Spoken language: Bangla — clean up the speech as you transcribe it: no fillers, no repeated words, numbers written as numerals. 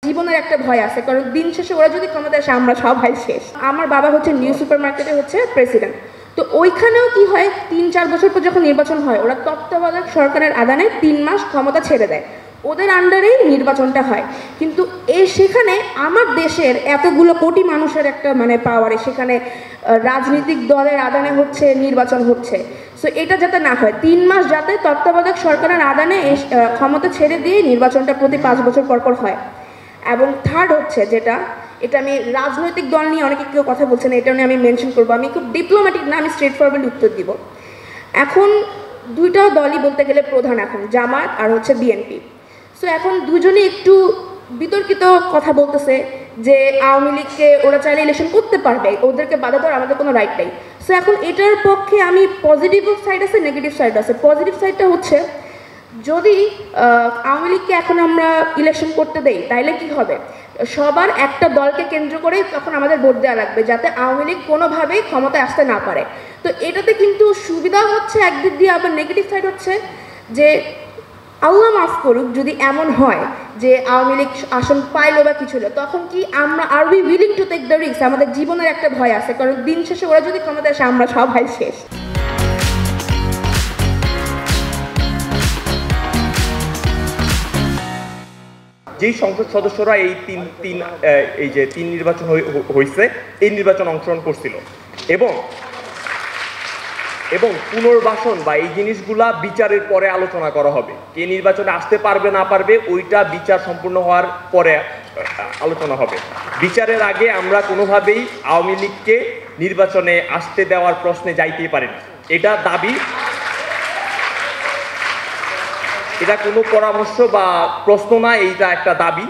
জীবনের একটা ভয় আছে, কারণ দিন শেষে ওরা যদি ক্ষমতায় আসে আমরা সবাই শেষ। আমার বাবা হচ্ছে নিউ সুপার মার্কেটে হচ্ছে প্রেসিডেন্ট, তো ওইখানেও কি হয় 3-4 বছর পর যখন নির্বাচন হয় ওরা তত্ত্বাবধায়ক সরকারের আদানে 3 মাস ক্ষমতা ছেড়ে দেয়, ওদের আন্ডারেই নির্বাচনটা হয়। কিন্তু সেখানে আমার দেশের এতগুলো কোটি মানুষের একটা পাওয়ারে সেখানে রাজনৈতিক দলের আদানে হচ্ছে নির্বাচন হচ্ছে। সো এটা যাতে না হয়, 3 মাস যাতে তত্ত্বাবধায়ক সরকারের আদানে ক্ষমতা ছেড়ে দিয়ে নির্বাচনটা প্রতি 5 বছর পর পর হয়। এবং থার্ড হচ্ছে যেটা, এটা আমি রাজনৈতিক দল নিয়ে অনেকে কেউ কথা বলছেন, এটা নিয়ে আমি মেনশন করবো, আমি খুব ডিপ্লোম্যাটিক না, আমি স্ট্রেট ফরওয়ার্ড উত্তর দিব। এখন দুইটা দলই বলতে গেলে প্রধান এখন, জামায়াত আর হচ্ছে বিএনপি। সো এখন দুজনে একটু বিতর্কিত কথা বলতেছে যে আওয়ামী লীগকে ওরা চাইলে ইলেকশন করতে পারবে, ওদেরকে বাধা দেওয়ার আমাদের কোনো রাইট নেই। সো এখন এটার পক্ষে আমি পজিটিভ সাইড আছে, নেগেটিভ সাইড আছে। পজিটিভ সাইডটা হচ্ছে যদি আওয়ামী লীগকে এখন আমরা ইলেকশন করতে দেই তাইলে কি হবে, সবার একটা দলকে কেন্দ্র করেই তখন আমাদের ভোট দেওয়া লাগবে যাতে আওয়ামী লীগ কোনোভাবেই ক্ষমতায় আসতে না পারে। তো এটাতে কিন্তু সুবিধা হচ্ছে একদিক দিয়ে, আবার নেগেটিভ সাইড হচ্ছে যে আল্লাহ মাফ করুক যদি এমন হয় যে আওয়ামী লীগ আসন পাইলো বা কিছু হলো, তখন কি আমরা আর we willing to take the risk? আমাদের জীবনের একটা ভয় আছে, কারণ দিন শেষে ওরা যদি ক্ষমতায় আসে আমরা সবাই শেষ। যেই সংসদ সদস্যরা এই তিন নির্বাচন হয়েছে, এই নির্বাচন অংশগ্রহণ করছিল, এবং পুনর্বাসন বা এই জিনিসগুলা বিচারের পরে আলোচনা করা হবে। কে নির্বাচনে আসতে পারবে না পারবে ওইটা বিচার সম্পূর্ণ হওয়ার পরে আলোচনা হবে। বিচারের আগে আমরা কোনোভাবেই আওয়ামী লীগকে নির্বাচনে আসতে দেওয়ার প্রশ্নে যাইতেই পারি না, এটা দাবি। এটা কোনো পরামর্শ বা প্রশ্ন না, এইটা একটা দাবি।